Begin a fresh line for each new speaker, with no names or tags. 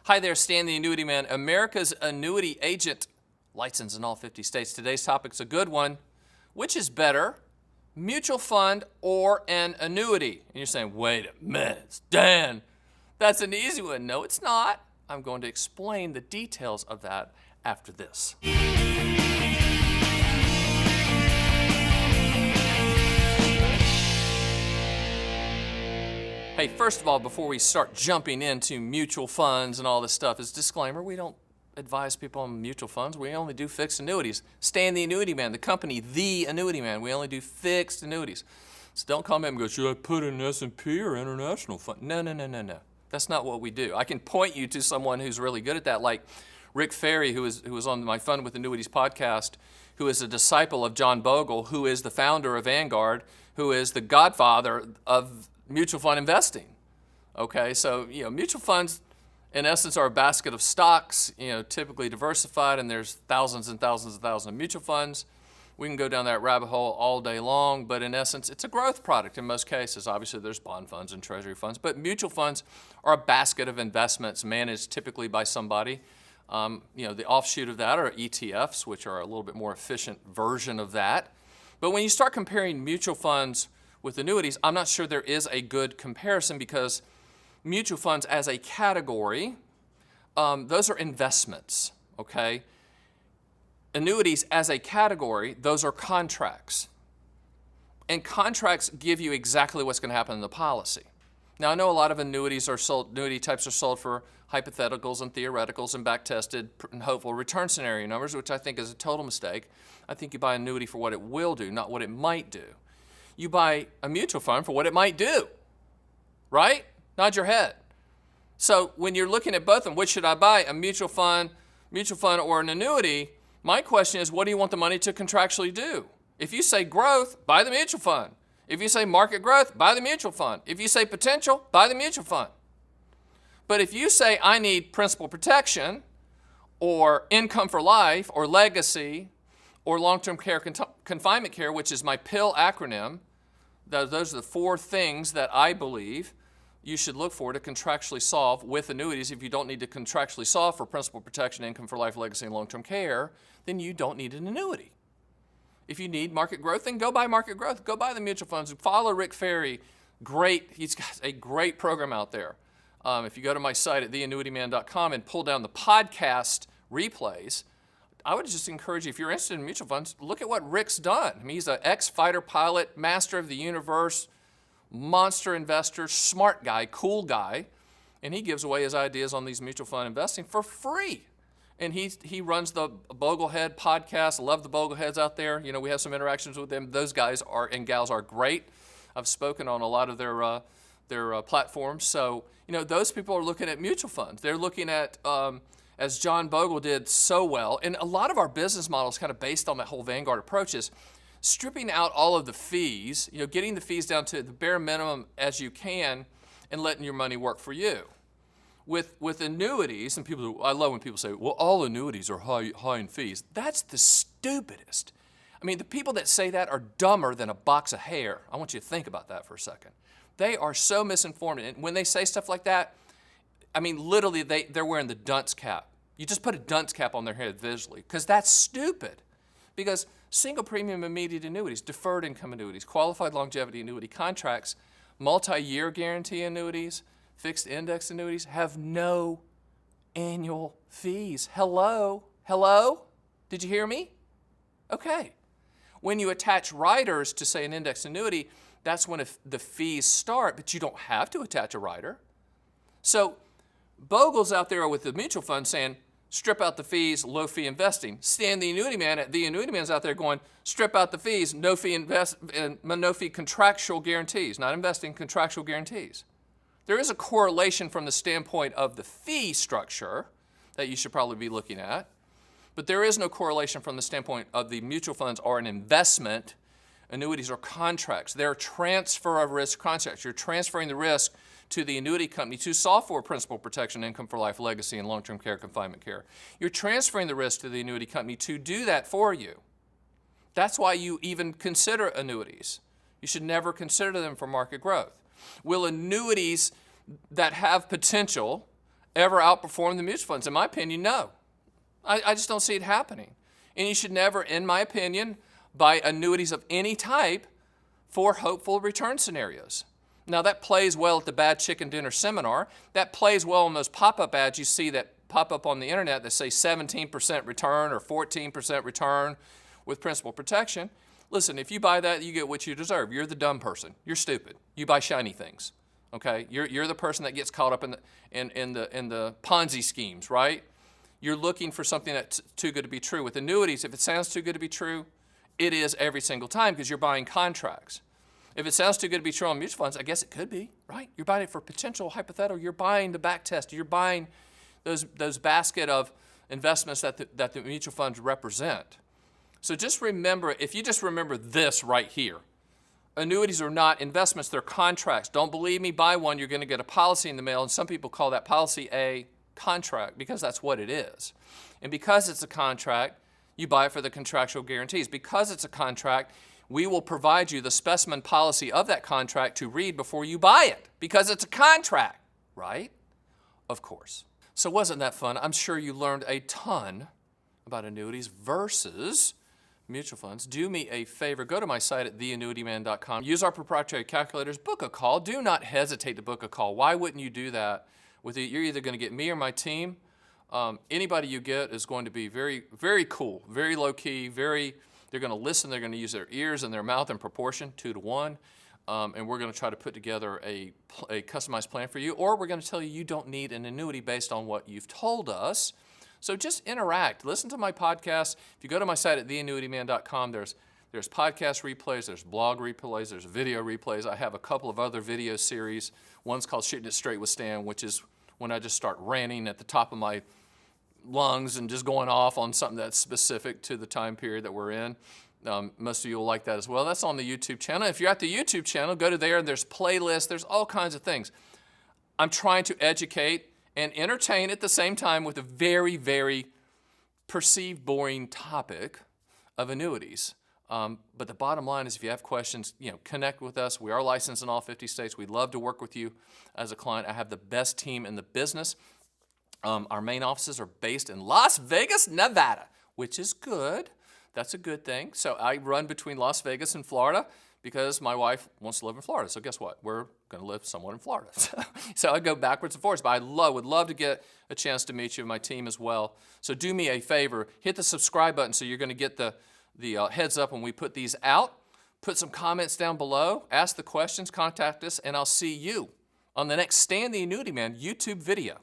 Hi there, Stan the Annuity Man, America's annuity agent, licensed in all 50 states. Today's topic's a good one. Which is better, mutual fund or an annuity? And you're saying, wait a minute, Stan, that's an easy one. No, it's not. I'm going to explain the details of that after this. Hey, first of all, before we start jumping into mutual funds and all this stuff, as a disclaimer, we don't advise people on mutual funds. We only do fixed annuities. Stan the Annuity Man, the company, The Annuity Man, we only do fixed annuities. So don't come in and go, should I put in an S&P or international fund? No. That's not what we do. I can point you to someone who's really good at that, like Rick Ferry, who was on my Fun with Annuities podcast, who is a disciple of John Bogle, who is the founder of Vanguard, who is the godfather of mutual fund investing. Okay, so mutual funds in essence are a basket of stocks, typically diversified, and there's thousands and thousands and thousands of mutual funds. We can go down that rabbit hole all day long, but in essence, it's a growth product in most cases. Obviously, there's bond funds and treasury funds, but mutual funds are a basket of investments managed typically by somebody. The offshoot of that are ETFs, which are a little bit more efficient version of that. But when you start comparing mutual funds with annuities, I'm not sure there is a good comparison because mutual funds as a category, those are investments, okay? Annuities as a category, those are contracts. And contracts give you exactly what's going to happen in the policy. Now, I know a lot of annuity types are sold for hypotheticals and theoreticals and back-tested and hopeful return scenario numbers, which I think is a total mistake. I think you buy an annuity for what it will do, not what it might do. You buy a mutual fund for what it might do, right? Nod your head. So when you're looking at both of them, which should I buy, a mutual fund or an annuity? My question is, what do you want the money to contractually do? If you say growth, buy the mutual fund. If you say market growth, buy the mutual fund. If you say potential, buy the mutual fund. But if you say I need principal protection or income for life or legacy or long-term care confinement care, which is my PIL acronym, those are the four things that I believe you should look for to contractually solve with annuities. If you don't need to contractually solve for principal protection, income for life, legacy, and long-term care, then you don't need an annuity. If you need market growth, then go buy market growth. Go buy the mutual funds. Follow Rick Ferry. Great. He's got a great program out there. If you go to my site at theannuityman.com and pull down the podcast replays, I would just encourage you, if you're interested in mutual funds, look at what Rick's done. I mean, he's an ex-fighter pilot, master of the universe, monster investor, smart guy, cool guy, and he gives away his ideas on these mutual fund investing for free. And he runs the Boglehead podcast. I love the Bogleheads out there. We have some interactions with them. Those guys and gals are great. I've spoken on a lot of their platforms. So, those people are looking at mutual funds. They're looking at, as John Bogle did so well, and a lot of our business model is kind of based on that whole Vanguard approach, is stripping out all of the fees, getting the fees down to the bare minimum as you can and letting your money work for you. With annuities, and I love when people say, well, all annuities are high in fees. That's the stupidest. I mean, the people that say that are dumber than a box of hair. I want you to think about that for a second. They are so misinformed. And when they say stuff like that, I mean, literally, they're wearing the dunce cap. You just put a dunce cap on their head visually, because that's stupid. Because single premium immediate annuities, deferred income annuities, qualified longevity annuity contracts, multi-year guarantee annuities, fixed index annuities have no annual fees. Hello? Did you hear me? Okay. When you attach riders to, say, an index annuity, that's when the fees start, but you don't have to attach a rider. So Bogle's out there with the mutual fund saying, strip out the fees, low fee investing. Stan the Annuity Man at The Annuity Man's out there going, strip out the fees, no fee contractual guarantees, not investing, contractual guarantees. There is a correlation from the standpoint of the fee structure that you should probably be looking at, but there is no correlation from the standpoint of the mutual funds are an investment. Annuities are contracts. They're transfer of risk contracts. You're transferring the risk to the annuity company to solve for principal protection, income for life, legacy, and long-term care, confinement care. You're transferring the risk to the annuity company to do that for you. That's why you even consider annuities. You should never consider them for market growth. Will annuities that have potential ever outperform the mutual funds? In my opinion, no. I just don't see it happening. And you should never, in my opinion, buy annuities of any type for hopeful return scenarios. Now, that plays well at the Bad Chicken Dinner seminar. That plays well in those pop-up ads you see that pop up on the internet that say 17% return or 14% return with principal protection. Listen, if you buy that, you get what you deserve. You're the dumb person. You're stupid. You buy shiny things. Okay? You're the person that gets caught up in the Ponzi schemes, right? You're looking for something that's too good to be true. With annuities, if it sounds too good to be true, it is every single time because you're buying contracts. If it sounds too good to be true on mutual funds, I guess it could be, right? You're buying it for potential hypothetical. You're buying the back test. You're buying those basket of investments that the mutual funds represent. So just remember, if you just remember this right here, annuities are not investments, they're contracts. Don't believe me, buy one, you're going to get a policy in the mail, and some people call that policy a contract because that's what it is. And because it's a contract, you buy it for the contractual guarantees. Because it's a contract, we will provide you the specimen policy of that contract to read before you buy it because it's a contract, right? Of course. So wasn't that fun? I'm sure you learned a ton about annuities versus mutual funds. Do me a favor, go to my site at theannuityman.com. Use our proprietary calculators, book a call. Do not hesitate to book a call. Why wouldn't you do that? You're either going to get me or my team. Anybody you get is going to be very, very cool, very low key, they're going to listen, they're going to use their ears and their mouth in proportion, 2 to 1. And we're going to try to put together a customized plan for you, or we're going to tell you you don't need an annuity based on what you've told us. So just interact. Listen to my podcast. If you go to my site at theannuityman.com, there's podcast replays, there's blog replays, there's video replays. I have a couple of other video series. One's called Shooting It Straight with Stan, which is when I just start ranting at the top of my lungs and just going off on something that's specific to the time period that we're in. Most of you will like that as well. That's on the YouTube channel. If you're at the YouTube channel, go to there and there's playlists, there's all kinds of things. I'm trying to educate and entertain at the same time with a very, very perceived boring topic of annuities. But the bottom line is if you have questions, connect with us. We are licensed in all 50 states. We'd love to work with you as a client. I have the best team in the business. Our main offices are based in Las Vegas, Nevada, which is good. That's a good thing. So I run between Las Vegas and Florida because my wife wants to live in Florida. So guess what? We're going to live somewhat in Florida. So I go backwards and forwards. But I would love to get a chance to meet you and my team as well. So do me a favor. Hit the subscribe button so you're going to get the heads up when we put these out. Put some comments down below. Ask the questions. Contact us. And I'll see you on the next Stan the Annuity Man YouTube video.